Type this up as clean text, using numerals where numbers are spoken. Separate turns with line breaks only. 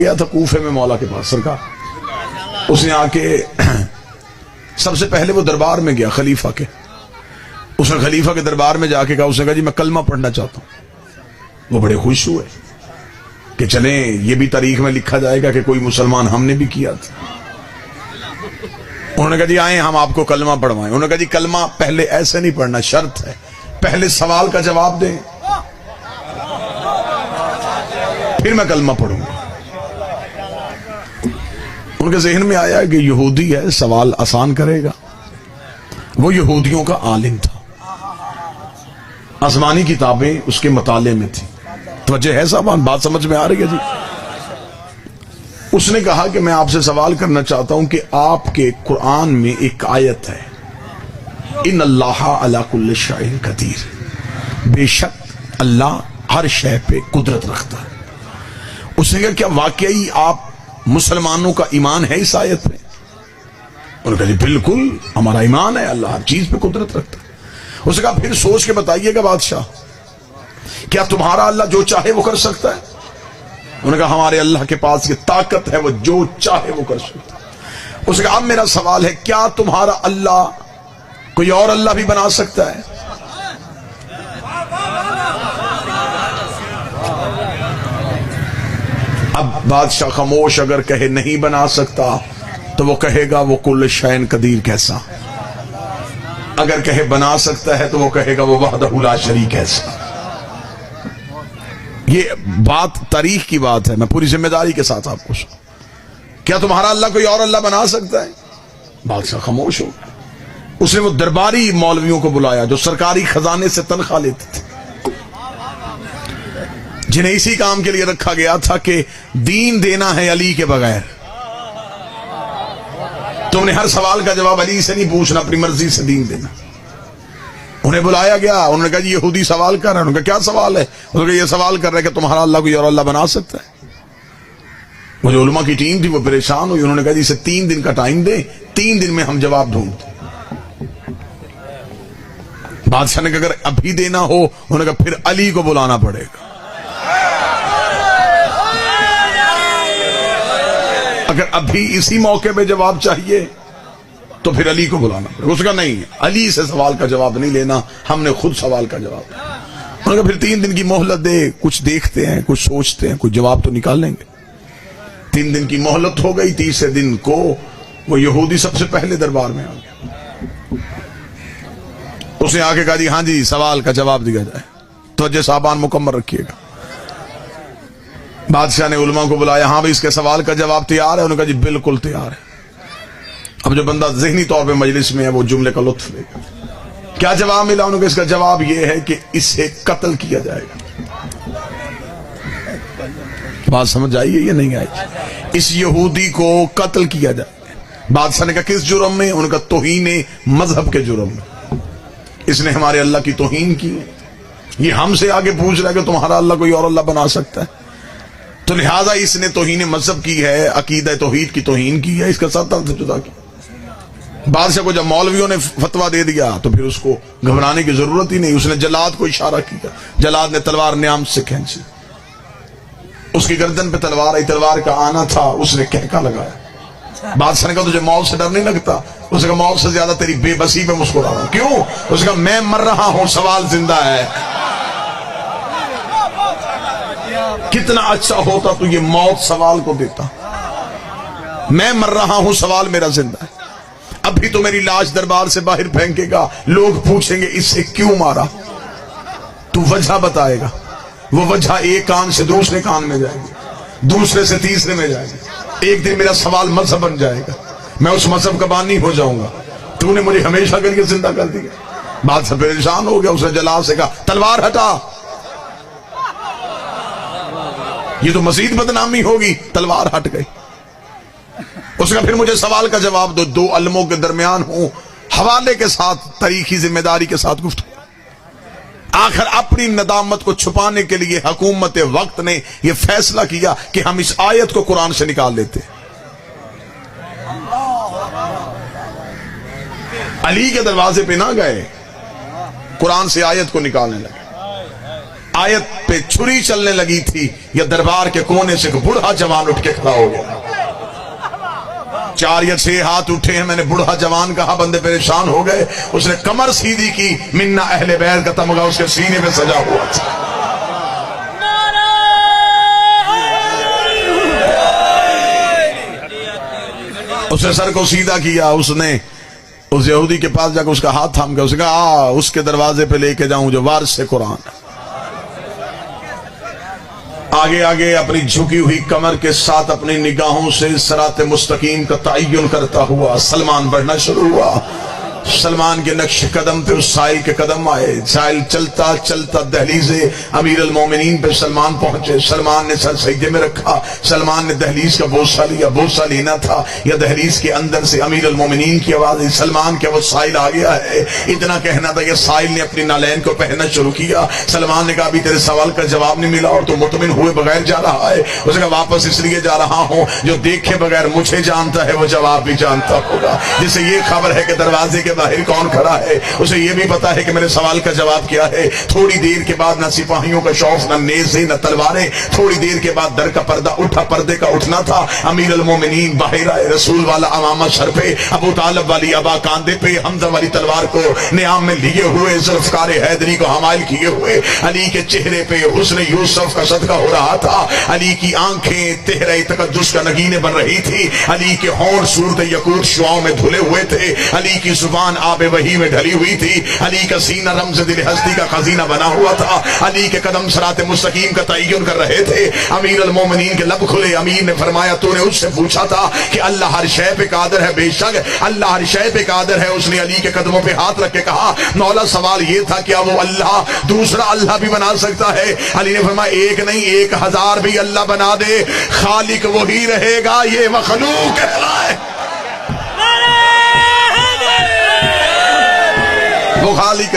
گیا تھا کوفے میں مولا کے پاس سرکار، اس نے آ کے سب سے پہلے وہ دربار میں گیا خلیفہ کے، اس نے خلیفہ کے دربار میں جا کے کہا، اس نے کہا جی میں کلمہ پڑھنا چاہتا ہوں۔ وہ بڑے خوش ہوئے کہ چلیں یہ بھی تاریخ میں لکھا جائے گا کہ کوئی مسلمان ہم نے بھی کیا تھا۔ انہوں نے کہا جی آئیں ہم آپ کو کلمہ پڑھوائیں۔ انہوں نے کہا جی کلمہ پہلے ایسے نہیں پڑھنا، شرط ہے پہلے سوال کا جواب دیں پھر میں کلمہ پڑھوں گا۔ ان کے ذہن میں آیا کہ یہودی ہے سوال آسان کرے گا، وہ یہودیوں کا عالم تھا، آسمانی کتابیں اس کے مطالعے میں تھی۔ توجہ ہے صاحب، بات سمجھ میں آ رہی ہے جی؟ اس نے کہا کہ میں آپ سے سوال کرنا چاہتا ہوں کہ آپ کے قرآن میں ایک آیت ہے، ان اللہ علی کل شیء قدیر، بے شک اللہ ہر شے پہ قدرت رکھتا ہے۔ اس نے کہا کیا واقعی آپ مسلمانوں کا ایمان ہے اس آیت پہ؟ انہوں نے کہا جی بالکل ہمارا ایمان ہے، اللہ ہر چیز پہ قدرت رکھتا ہے۔ اس نے کہا پھر سوچ کے بتائیے گا بادشاہ، کیا تمہارا اللہ جو چاہے وہ کر سکتا ہے؟ انہوں نے کہا ہمارے اللہ کے پاس یہ طاقت ہے، وہ جو چاہے وہ کر سکتا ہے۔ اس نے کہا اب میرا سوال ہے، کیا تمہارا اللہ کوئی اور اللہ بھی بنا سکتا ہے؟ اب بادشاہ خاموش، اگر کہے نہیں بنا سکتا تو وہ کہے گا وہ کل شیء قدیر کیسا، اگر کہے بنا سکتا ہے تو وہ کہے گا وہ وحدہ لا شریک کیسا۔ یہ بات تاریخ کی بات ہے، میں پوری ذمہ داری کے ساتھ آپ کو کیا تمہارا اللہ کوئی اور اللہ بنا سکتا ہے؟ بادشاہ خاموش ہو۔ اس نے وہ درباری مولویوں کو بلایا جو سرکاری خزانے سے تنخواہ لیتے تھے، جنہیں اسی کام کے لیے رکھا گیا تھا کہ دین دینا ہے علی کے بغیر۔ تم نے ہر سوال کا جواب علی سے نہیں پوچھنا، اپنی مرضی سے دین دینا۔ انہیں بلایا گیا، انہوں نے کہا جی یہودی سوال کر رہا ہے۔ انہوں نے کہا کیا سوال ہے؟ انہوں نے کہا یہ سوال کر رہا ہے کہ تمہارا اللہ کوئی اور اللہ بنا سکتا ہے۔ وہ جو علماء کی ٹیم تھی وہ پریشان ہوئی، انہوں نے کہا جی اسے 3 دن کا ٹائم دیں، 3 دن میں ہم جواب ڈھونڈتے۔ بادشاہ نے کہا اگر ابھی دینا ہو، انہوں نے کہا پھر علی کو بلانا پڑے گا۔ اگر ابھی اسی موقع پہ جواب چاہیے تو پھر علی کو بلانا پڑے۔ اس کا نہیں، علی سے سوال کا جواب نہیں لینا، ہم نے خود سوال کا جواب دیا۔ انہوں نے کہا پھر 3 دن کی مہلت دے، کچھ دیکھتے ہیں، کچھ سوچتے ہیں، کچھ جواب تو نکال لیں گے۔ 3 دن کی مہلت ہو گئی، تیسرے دن کو وہ یہودی سب سے پہلے دربار میں آ گیا۔ اس نے آ کے کہا جی ہاں جی سوال کا جواب دیا جائے، توجہ صاحبان مکمل رکھیے گا۔ بادشاہ نے علماء کو بلایا، ہاں بھائی اس کے سوال کا جواب تیار ہے؟ انہوں نے کہا جی بالکل تیار ہے۔ اب جو بندہ ذہنی طور پہ مجلس میں ہے وہ جملے کا لطف لے گا۔ کیا جواب ملا؟ انہوں نے کہا اس کا جواب یہ ہے کہ اسے قتل کیا جائے گا۔ بات سمجھ آئی ہے یا نہیں آئی؟ اس یہودی کو قتل کیا جائے۔ بادشاہ نے کہا کس جرم میں؟ انہوں نے کہا توہین مذہب کے جرم میں، اس نے ہمارے اللہ کی توہین کی ہے، یہ ہم سے آگے پوچھ رہا ہے کہ تمہارا اللہ کوئی اور اللہ بنا سکتا ہے، تو لہذا اس نے توہین مذہب کی ہے، عقیدہ توحید کی توہین کی ہے، اس کا ساتھ سے جدا کیا۔ بادشاہ کو جب مولویوں نے فتویٰ دے دیا تو پھر اس کو گھبرانے کی ضرورت ہی نہیں، اس نے جلاد کو اشارہ کیا، جلاد نے تلوار نیام سے کھینچی، اس کی گردن پہ تلوار آئی، تلوار کا آنا تھا، اس نے کہکا لگایا۔ بادشاہ نے کہا تجھے موت سے ڈر نہیں لگتا؟ اس نے کہا موت سے زیادہ تیری بے بسی پہ مسکرا رہا ہوں۔ کیوں؟ اس نے کہا میں مر رہا ہوں، سوال زندہ ہے۔ کتنا اچھا ہوتا تو یہ موت سوال کو دیتا، میں مر رہا ہوں، سوال میرا زندہ ہے۔ ابھی تو میری لاش دربار سے باہر پھینکے گا، لوگ پوچھیں گے اس سے کیوں مارا، تو وجہ بتائے گا، وہ وجہ ایک کان سے دوسرے کان میں جائے گی، دوسرے سے تیسرے میں جائے گی، ایک دن میرا سوال مذہب بن جائے گا، میں اس مذہب کا بانی ہو جاؤں گا، تو نے مجھے ہمیشہ کر کے زندہ کر دیا۔ بادشاہ پریشان ہو گیا، اس نے جلاد سے کہا تلوار ہٹا، یہ تو مزید بدنامی ہوگی۔ تلوار ہٹ گئی۔ اس نے پھر مجھے سوال کا جواب دو، 2 علموں کے درمیان ہوں، حوالے کے ساتھ، تاریخی ذمہ داری کے ساتھ گفتگو۔ آخر اپنی ندامت کو چھپانے کے لیے حکومت وقت نے یہ فیصلہ کیا کہ ہم اس آیت کو قرآن سے نکال لیتے۔ علی کے دروازے پہ نہ گئے، قرآن سے آیت کو نکالنے لگے۔ آیت پہ چھری چلنے لگی تھی، یا دربار کے کونے سے ایک بوڑھا جوان اٹھ کے کھڑا ہو گیا. 4 یا 6 ہاتھ اٹھے ہیں. میں نے بوڑھا جوان کہا، بندے پریشان ہو گئے. اس نے کمر سیدھی کی، منا اہل بیت کا تمغہ اس کے سینے میں سجا ہوا تھا. اس نے سر کو سیدھا کیا. اس نے اس یہودی کے پاس جا کے اس کا ہاتھ تھام کے اس نے کہا اس کے دروازے پہ لے کے جاؤں جو وارث قرآن ہے. آگے آگے اپنی جھکی ہوئی کمر کے ساتھ اپنی نگاہوں سے صراط مستقیم کا تعین کرتا ہوا سلمان بڑھنا شروع ہوا. سلمان کے نقش قدم پہ اس سائل کے قدم آئے. سائل چلتا چلتا دہلیز امیر المومنین پہ سلمان پہنچے. سلمان نے سر سجدے میں رکھا. سلمان نے دہلیز کا بوسہ لیا. بوسہ لینا تھا یا دہلیز کے اندر سے امیر المومنین کی آواز آئی، سلمان کیا وہ سائل آ گیا ہے؟ اتنا کہنا تھا کہ سائل نے اپنی نالین کو پہننا شروع کیا. سلمان نے کہا ابھی تیرے سوال کا جواب نہیں ملا اور تو مطمئن ہوئے بغیر جا رہا ہے. اس نے کہا واپس اس لیے جا رہا ہوں جو دیکھے بغیر مجھے جانتا ہے وہ جواب بھی جانتا ہوگا. جسے یہ خبر ہے کہ دروازے کے باہر کون کھڑا ہے، اسے یہ بھی پتا ہے کہ میرے سوال کا جواب کیا ہے. تھوڑی دیر کے بعد نہ سپاہیوں کا شوق، نہ نیزے، نہ تلواریں. تھوڑی دیر کے بعد در کا پردہ اٹھا. پردے کا اٹھنا تھا. امیر المومنین باہر آئے. رسول والا امامہ سر پہ، ابو طالب والی ابا کاندھے پہ، حمزہ والی تلوار کو نیام میں لیے ہوئے، ذوالفقار حیدری کو حمائل کیے ہوئے. علی کے چہرے پہ حسن یوسف کا صدقہ ہو رہا تھا. علی کی آنکھیں تہرے تقدس کا نگینے بن رہی تھی. علی کے ہونٹ صورت یقوت شعاؤں میں دھلے ہوئے تھے. علی کی زبان آب وحی میں ڈھلی ہوئی تھی. علی کا سینہ رمز دل ہستی کا خزینہ بنا ہوا تھا. علی کے قدم صراط مستقیم کا تعین کر رہے تھے. امیر المومنین کے لب کھلے. امیر نے فرمایا تو نے اس سے پوچھا تھا کہ اللہ ہر شے پہ قادر ہے؟ بے شک اللہ ہر شے پہ قادر ہے. اس نے علی کے قدموں پہ ہاتھ رکھ کے کہا مولا سوال یہ تھا کیا وہ اللہ دوسرا اللہ بھی بنا سکتا ہے؟ علی نے فرمایا ایک نہیں 1000 بھی اللہ بنا دے، خالق وہی رہے گا، یہ مخلوق ہے. وہ خالق